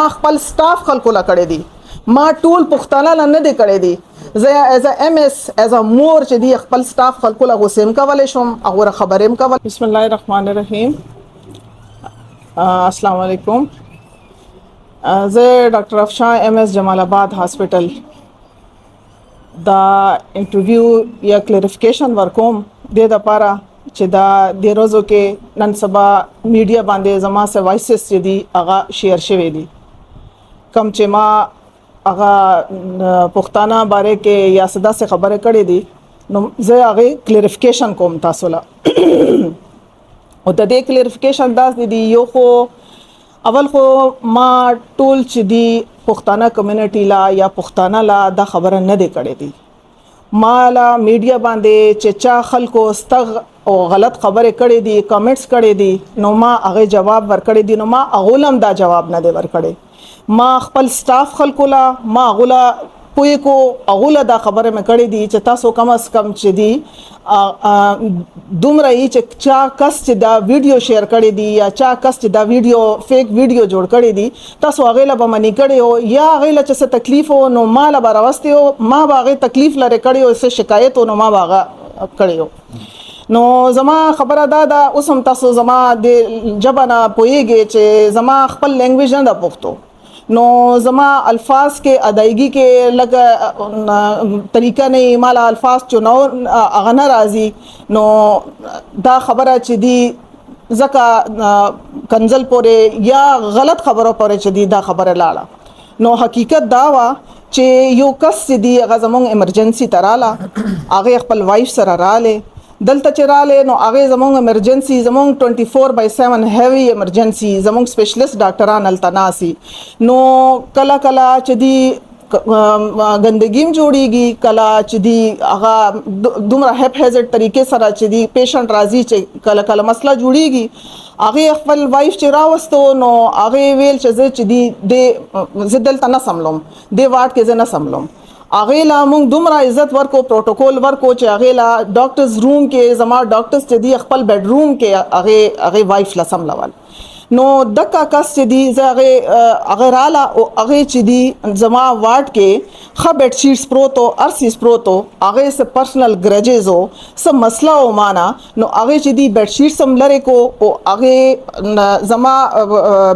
ما خپل سټاف خلکو لا کړی دي ما ټول پښتانه لا نه دی کړی دي زه ایز ا ام اس ایز ا مور چې دی خپل سټاف خلکو لا غوسم کولای شم هغه خبرېم کول. بسم الله الرحمن الرحیم. السلام علیکم. زه ډاکټر افشان ام اس جمال آباد هاسپټل دا انټرویو یا کلیریفیکیشن ورکوم د لپاره چې دا د روزو کې نن سبا میډیا باندې زما سه وایسز چې دي هغه شیر شوی دي کم چې ما هغه پښتانه باره کې یا صدا سے خبره کړې دي نو زه هغه کلیریفیکیشن کوم تاسو لا او د دې کلیریفیکیشن دا دي یو خو اول خو ما ټول چې دي پښتانه کمیونټي لا یا پښتانه لا دا خبره نه دی کړې دي مالا میډیا باندې چې چا خلکو استغ او غلط خبره کړې دي کمنټس کړې دي نو ما هغه جواب ورکړې دي نو ما اغولم دا جواب نه دی ورکړې ما خپل سټاف خلکو لا ما اغولا پوی کو اغولا دا خبره مې کړې دي چې تاسو کم از کم چې دي دومره یې چې چا کس چې دا ویډیو شیر کړی دی یا چا کس چې دا ویډیو فیک ویډیو جوړ کړی دی تاسو هغه لا به منی کړی او یا هغه لا چې څه تکلیف او نو مال به راوستي او ما باغه تکلیف لري کړی او څه شکایت او نو ما باغه کړی نو زما خبره دا اوسم تاسو زما د جبنا پويږي چې زما خپل لینګویج نه د پښتو نو زما الفاظ کې ادایګي کې لګ طریقه نه مال الفاظ چونو اغه راضي نو دا خبره چې دی زکه کنزل پورې یا غلط خبره پورې چې دی دا خبره لاړه نو حقیقت دا وا چې یو کس دی هغه زمونږ ایمرجنسي تراله هغه خپل وایف سره رااله دلته چراله نو هغه زمونږ ایمرجنسي زمونږ 24/7 هیوی ایمرجنسي زمونږ سپیشلیست ډاکټران التناسي نو کلا چې دی ګندګیم جوړیږي کلا چې دی هغه دومره هپ هزت طریقې سره چې دی پیشنټ راضي چې کلا مسله جوړیږي هغه خپل وایف چې راوستو نو هغه ویل چې دی د زدل تنه سملم دی واټ کې زنه سملم هغه لا موږ دومره عزت ورکو پروتوکول ورکو چې هغه لا ډاکټرز روم کې زما ډاکټرز چې دی خپل بیډ روم کې هغه وایف لا سملول نو دکا کس چې دی هغه رااله او هغه چې دی زما وارد کې خ بیډ شیټس پروتو ارسیس پروتو هغه سه پرسنل گرجز او سم مسله او معنا نو هغه چې دی بیډ شیټ سم لره کو او هغه زما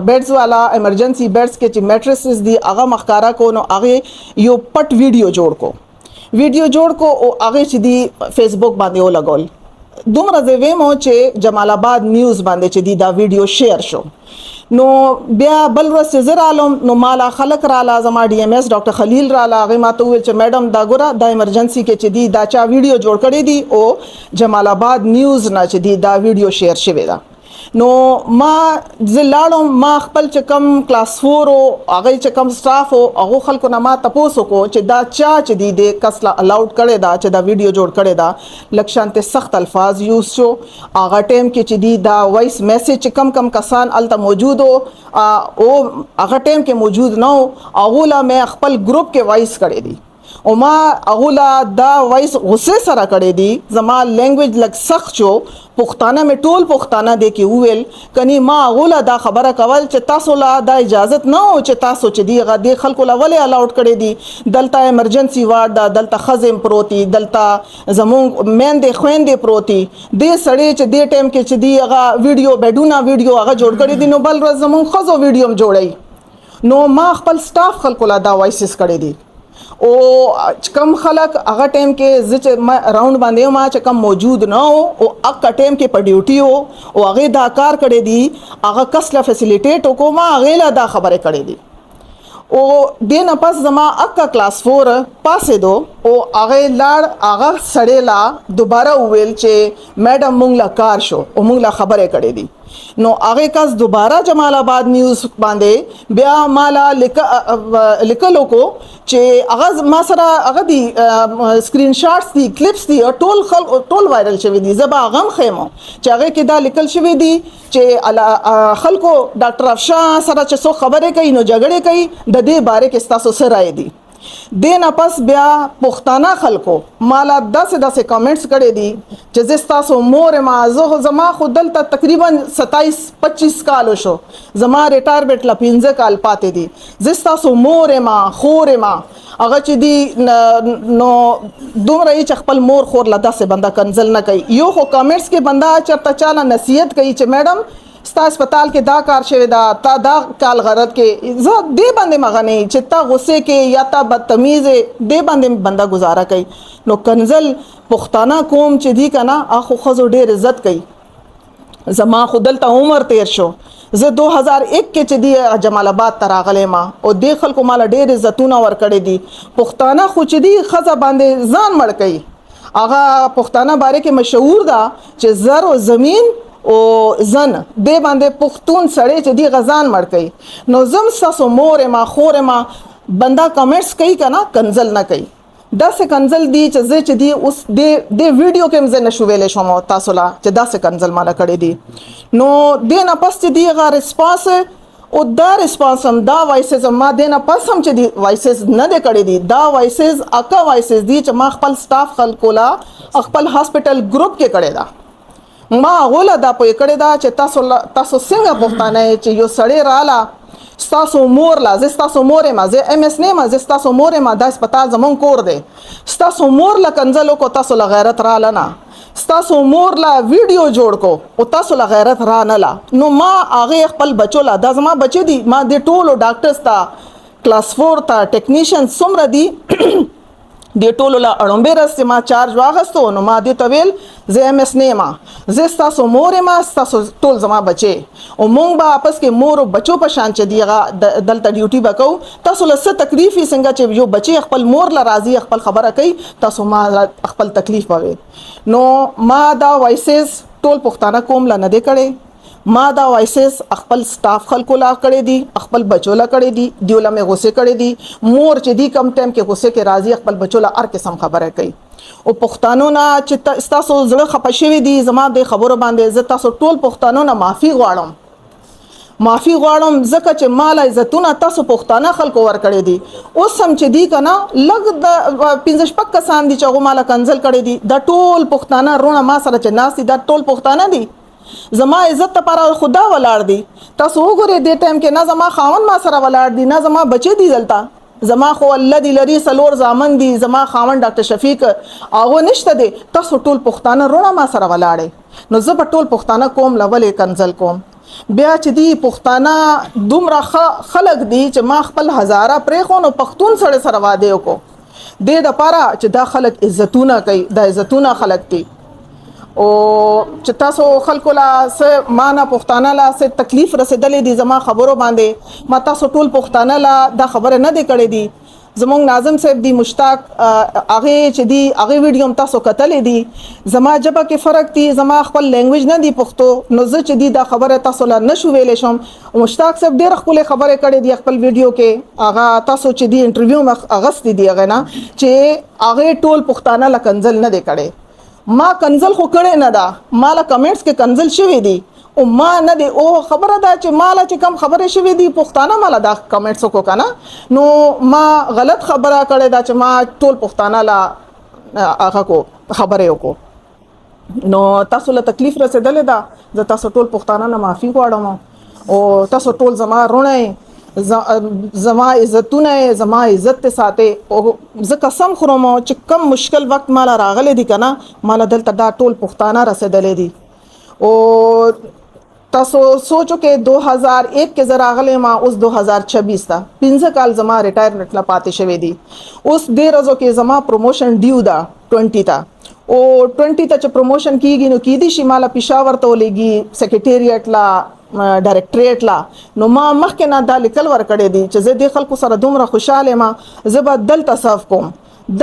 بیډز والا ایمرجنسي بیډز کې چې میټریسز دی هغه مخکارا کو نو هغه یو پټ ویډیو جوړ کو او هغه چې دی فیسبوک باندې ولګول دومره زویمو چې جمال آباد نیوز باندې چې دی دا ویډیو شیر شو نو بیا بل ورځ زر عالم نو مالا خلق را لازم ډي ام اس ډاکټر خلیل را لاغه ماته ویل چې میډم دا ګوره د ایمرجنسي کې چې دی دا چا ویډیو جوړ کړی دی او جمال آباد نیوز نه چې دی دا ویډیو شیر شوی دا نو ما زلاړم ما خپل چې کم کلاس 4 او هغه چې کم سټاف او هغه خلکو نه ما تاسو کو چې دا چا چې دی د کسلا الاود کړي دا چې دا ویډیو جوړ کړي دا لکشانته سخت الفاظ یوز شو هغه ټیم کې چې دی دا وایس میسج کم کسان الته موجود او هغه ټیم کې موجود نه او لا مې خپل ګروپ کې وایس کړي دي او ما اغولا دا وایس غصه سره کړی دی زما لینګویج لک سخت شو پښتانه مې ټول پښتانه دی کې ویل کني ما اغولا دا خبره کول چې تاسو لا دا اجازه نه او چې تاسو چې دی غدي خلکو لا ولې الاوډ کړی دی دلته ایمرجنسي وارد دا دلته خزم پروتي دلته زمون مین دی خويندې پروتي دې سړی چې دې ټیم کې چې دی هغه ویډیو بدونه ویډیو هغه جوړ کړی دی نو بل ورځ زمون خزو ویډیو جوړی نو ما خپل سټاف خلکو لا دا وایسز کړی دی او کم خلک هغه ټیم کې چې راوند باندې ما چې کم موجود نه او هغه ټیم کې په ډیوټي او هغه دا کار کړی دی هغه کسله فیسیلیټیټ کو ما هغه لا دا خبره کړی دی او دین پس زما اکا کلاس 4 پاسې دو او هغه لاړ هغه سړی لا دوباره ویل چې میډم مونږ لا کار شو او مونږ لا خبره کړې دي نو هغه کس دوباره جمال آباد نیوز باندې بیا مالا لیکلو کو چې هغه ما سره هغه دی سکرین شاټس دي کلیپس دي ټول وایرل شوی دي زبا غم خیمو چې هغه کې دا لیکل شوی دي چې خلکو ډاکټر افشان سره چې څو خبرې کوي نو جګړه کوي د دې باره کې تاسو سره راي دي دین پس بیا پښتانه خلکو مالا داسې کمنټس کړي دي چې زه ستاسو مور ما زما خو دلته تقریبا 27-25 کال شو زما ریټایرمنټ لا 15 کال پاتې دي زه ستاسو مور ما خور ما هغه چې دی نو دومره چې خپل مور خور لا داسې بندا کنزل نه کوي یو خو کمنټس کې بندا چرته چاله نصیحت کوي چې میډم ستا هسپتال کې دا کار شوی دا تا دا کال غرض کې زه دې باندې مغنی چې تا غصه کې یا تا بدتمیز دې باندې بندا گزاره کوي نو کنزل پښتانه قوم چې دی کنه اخو خزو ډېر عزت کوي زما خودلته عمر تیر شو زه 2001 کې چې دی جمال آباد ته راغلی ما او دې خلکو مال ډېر عزتونه ورکړي دي پښتانه خو چې دی خزه باندې ځان مړ کوي هغه پښتانه باره کې مشهور ده چې زر او زمين او زن دې باندې پښتون سړی چې دی غزان مړ کوي نو زم ساسو مور ما خور ما بندا کمنټس کوي کنه کنزل نه کوي داسې کنزل دی چې دی اوس د ویډیو کې مزه نشو ویلې شوم تاسو لا چې داسې کنزل مالا کړی دی نو دې نه پس چې دی غا ریسپانس او دا ریسپانس هم دا وایسز ما دې نه پس هم چې دی وایسز نه دی کړی دی دا وایسز اکا وایسز دی چې ما خپل سټاف خلکو لا خپل هاسپټل ګروپ کې کړی دا ما غوله دا پوی کړی دا چې تاسو څنګه پښتانه چې یو سړی رااله ستاسو مور لا زستاسو مور ما زه ام اس نه ما زستاسو مور ما د هسپتال زمون کور دی ستاسو مور لا کنزلو کو تاسو لا غیرت را لنا ستاسو مور لا ویډیو جوړ کو او تاسو لا غیرت را نه لا نو ما هغه خپل بچو لا د زما بچی دی ما د ټولو ډاکټرز تا کلاس 4 تا ټیکنیشن سمره دی د ټولو لا اړمبه راسته ما چارج واغستو نو ما دې تویل زه ام اس نه ما زه تاسو مور ما تاسو ټول زما بچي او مونږ به واپس کې مور او بچو په شان چې دیغه دلته ډیوټي وکاو تاسو له څه تکلیف څنګه چې یو بچي خپل مور لا راضي خپل خبره کوي تاسو ما خپل تکلیف پوي نو ما دا وایسز ټول پښتانه قوم لا نه دی کړي ما دا وایسز خپل سټاف خلکو لا کړی دي خپل بچو لا کړی دي دیوله مې غوسه کړی دي مور چې دی کم ټایم کې غوسه کې راضي خپل بچو لا هر قسم خبره کوي او پښتانو نه چې تاسو زړه خپشوي دي زما د خبرو باندې زه تاسو ټول پښتانو نه معافي غواړم ځکه چې مال عزتونه تاسو پښتانه خلکو ور کړی دي اوس هم چې دی کنه لګ د 15 پک کسان دي چې غو مال کنزل کړی دي د ټول پښتانه رونه ما سره چې ناس دي د ټول پښتانه دي زما عزت لپاره خدا ولاړ دي تاسو وګورئ د ټایم کې نه زما خاون ما سره ولاړ دي نه زما بچي دي دلته زما خو الله دی لري سلور زامن دي زما خاون ډاکټر شفیق هغه نشته دي تاسو ټول پښتانه رونه ما سره ولاړې نو زه په ټول پښتانه قوم لولې کنزل کوم بیا چې دی پښتانه دومره خلق دي چې ما خپل هزاره پرې خو نو پښتون سره واده وکړو د لپاره چې دا خلق عزتونه کوي دا عزتونه خلق دي او چې تاسو خلکو لا څه معنا پښتانه لا څه تکلیف رسیدلې دي زما خبرو باندې ما تاسو ټول پښتانه لا دا خبره نه دی کړې دي زمونږ ناظم صاحب دی مشتاق هغه چې دی هغه ویډیو تاسو کتلې دي زما جبه کې فرق دي زما خپل لینګویج نه دی پښتو نو زه چې دی دا خبره تاسو لا نشو ویلې شم مشتاق صاحب ډېر خپل خبره کړې دی خپل ویډیو کې هغه تاسو چې دی انټرویو اغست دی هغه نه چې هغه ټول پښتانه لا کنزل نه دی کړي ما کنزل خو کړي نه دا مال کمنټس کې کنزل شوی دي او ما نه دی او خبره دا چې مال چې کم خبره شوی دي پښتانه مال دا کمنټس کو کنه نو ما غلط خبره کړي دا چې ما ټول پښتانه لا هغه کو خبره وکړو نو تاسو له تکلیف رسیدلې دا زه تاسو ټول پښتانه نه معافي غواړم او تاسو ټول زما رونه زما عزتونه زما عزت ساتي او زه قسم خورم چې کم مشکل وخت مال راغله دي کنه مال دلته دا ټول پښتانه رسیدلې دي او تاسو سوچو کې 2001 کې زراغله ما اوس 2026 تا 15 کال زما ریټایرمنټ لا پاتې شوی دي اوس ډیر ورځو کې زما پروموشن ډیو دا 20 تا او 20 ته چې پروموشن کیږي نو کې دي شماله پېښور ته ولېږي سیکریټریټ لا ډایرکټریټ لا نو ما مخکې نه دا لیکل ور کړی دي چې زه د خلکو سره دومره خوشاله ما زه به دلته صف کوم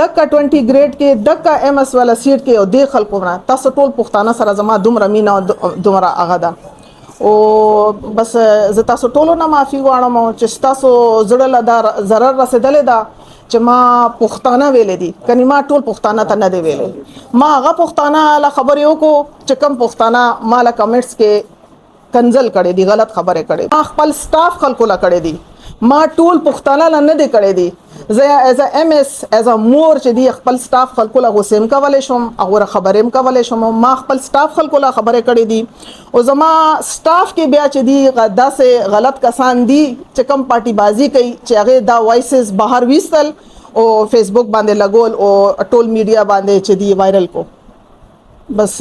دکا 20 ګریډ کې دکا ام اس والا سیټ کې او د خلکو نه تاسو ټول پښتانه سره زما دومره مینا دومره هغه ده او بس زه تاسو ټول نه معافي غواړم چې تاسو زړه له ضرر رسیدلې ده چې ما پښتانه ویلې دي کني ما ټول پښتانه ته نه دی ویلې ما هغه پښتانه له خبرې وکړو چې کم پښتانه مال کمنټس کې کنزل کړي دي غلط خبره کړي ما خپل سټاف خلکو لا کړي دي ما ټول پښتانه لا نه دي کړي دي زه ایز ا ام اس ایز ا مور چې دی خپل سټاف خلکو له غوسم کولای شم او خبرېم کولای شم ما خپل سټاف خلکو له خبرې کړې دي او زما سټاف کې بیا چې دی داسې غلط کسان دي چې کم پارټي بازی کوي چې هغه دا وایسز بهر ویستل او فیسبوک باندې لګول او ټول میډیا باندې چې دی وایرل کو بس